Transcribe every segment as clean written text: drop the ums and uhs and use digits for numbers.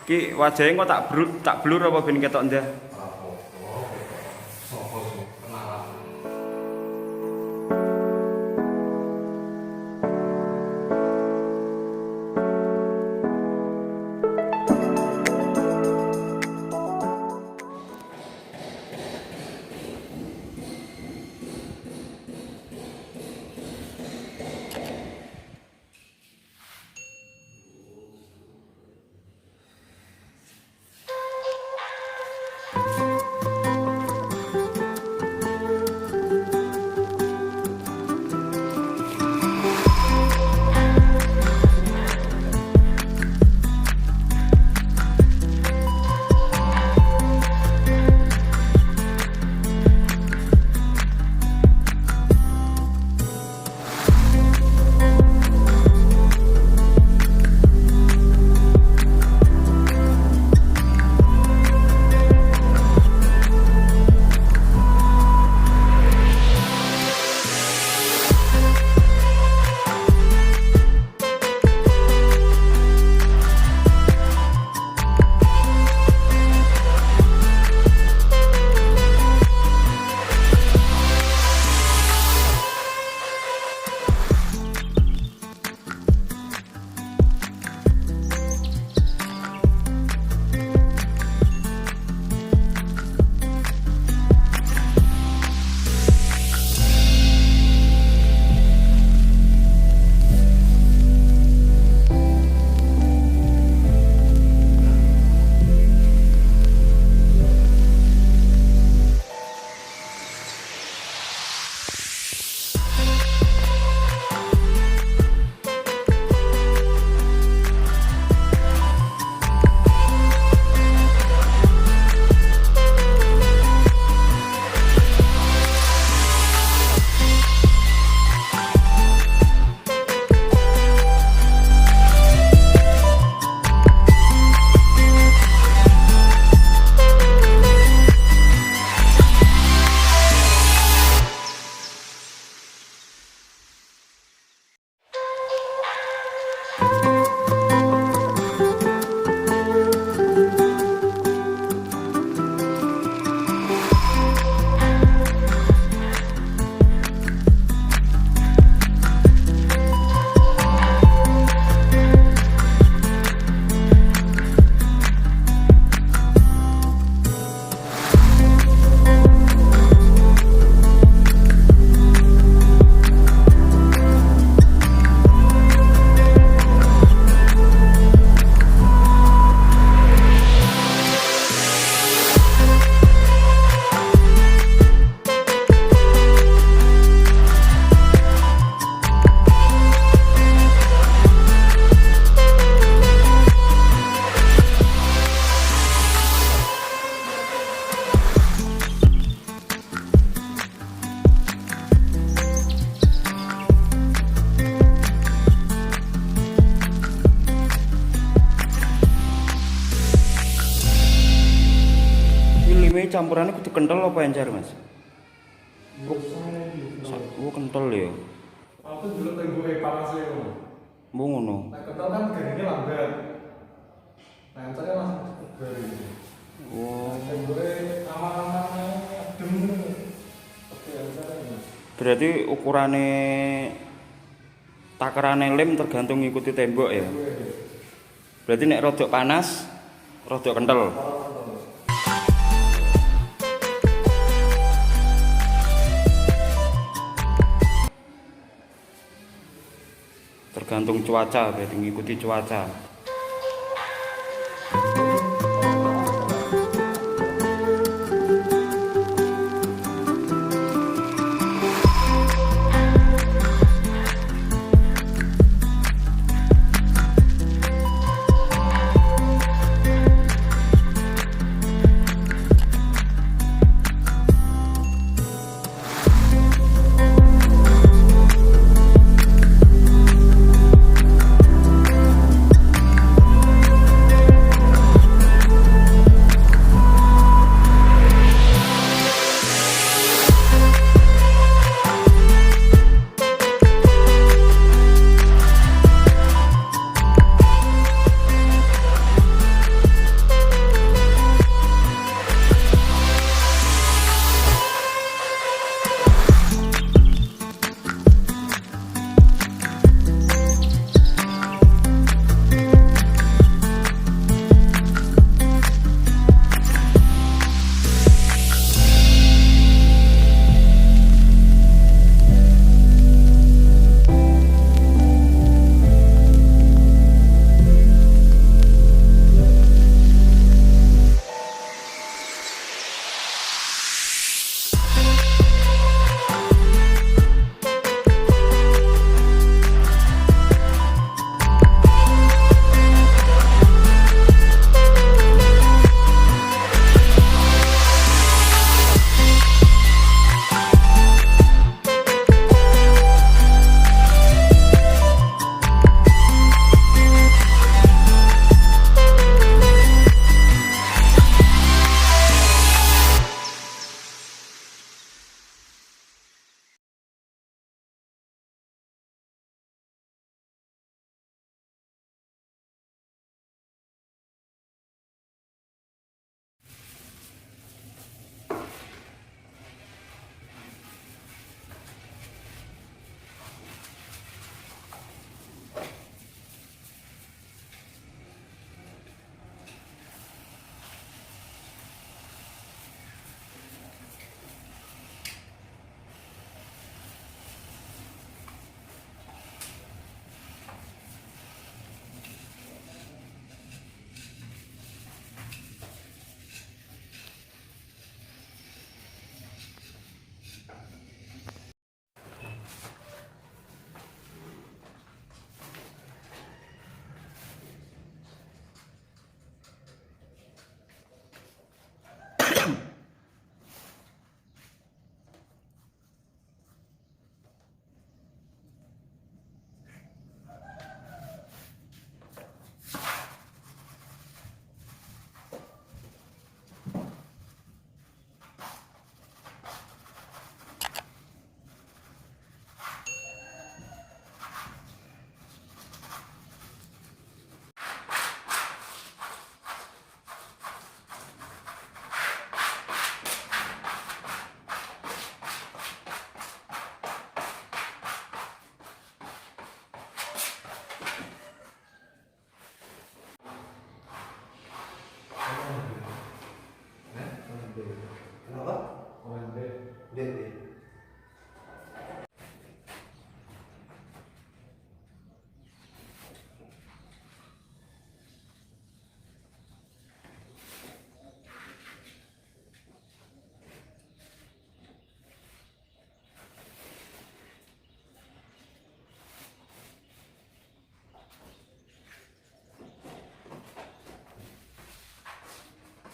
Ki wajahe kok tak blur apa ben ketok ndah? Campurannya kudu kental apa encer, Mas? Oh, kental ya. Aku dulu temboknya panas ya, Mas. Mbok ngono. Nah, kental kan garingnya lambat. Nah, encernya langsung cepet garing. Oh. Temboknya aman-aman adem. Oke, encernya. Berarti ukurane takerane lem tergantung ngikuti tembok ya. Berarti nek rodok panas, rodok kental. Tergantung cuaca, berarti ngikuti cuaca.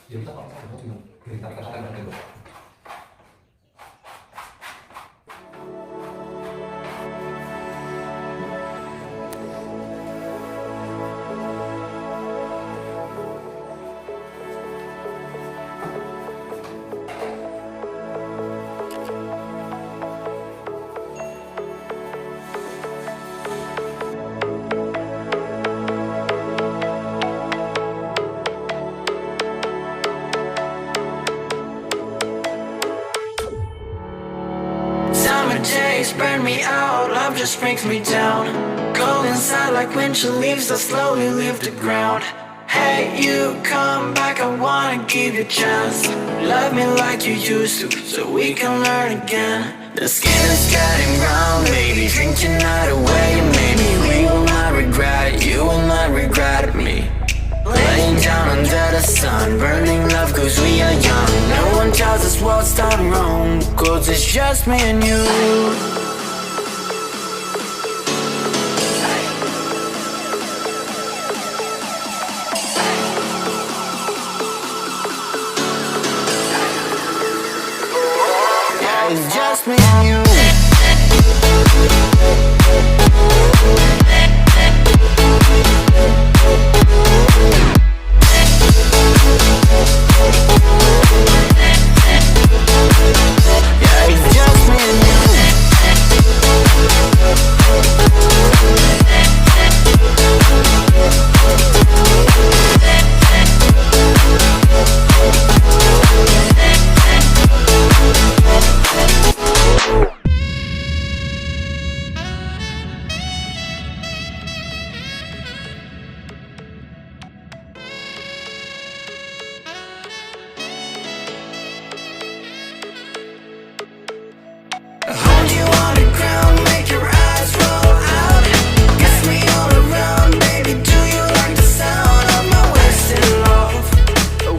Ya bisa kalau saya mau kita katakan tembok. Summer days burn me out, love just brings me down. Cold inside like winter leaves that slowly leave the ground. Hey, you come back, I wanna give you a chance. Love me like you used to, so we can learn again. The skin is getting brown, baby, drink your night away. Maybe we will not regret it, you will not regret me. Laying down under the sun, burning love cause we are young. No one tells us what's done wrong, cause it's just me and you. Yeah, it's just me and you. Yeah, it's just me and you. Hold you on the ground, make your eyes roll out. Kiss me all around, baby, do you like the sound of my wasted love?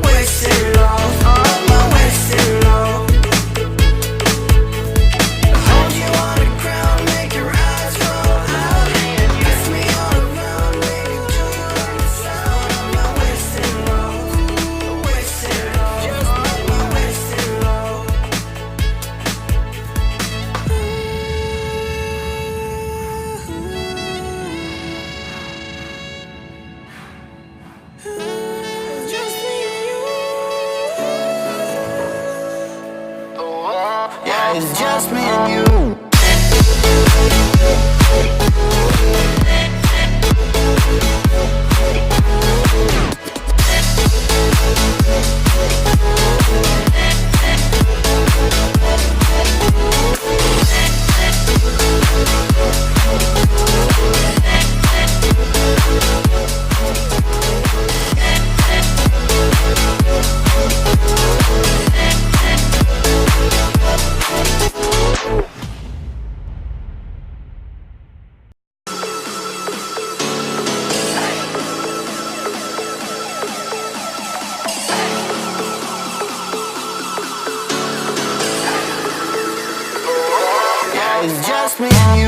Wasted love, of my wasted love. Hold you on the ground, make your eyes roll out. Kiss me all around, baby, do you like the sound of my wasted love? Wasted love, just my wasted love. Just me and you. Yeah, it's just me and you. Yeah, it's just me and you.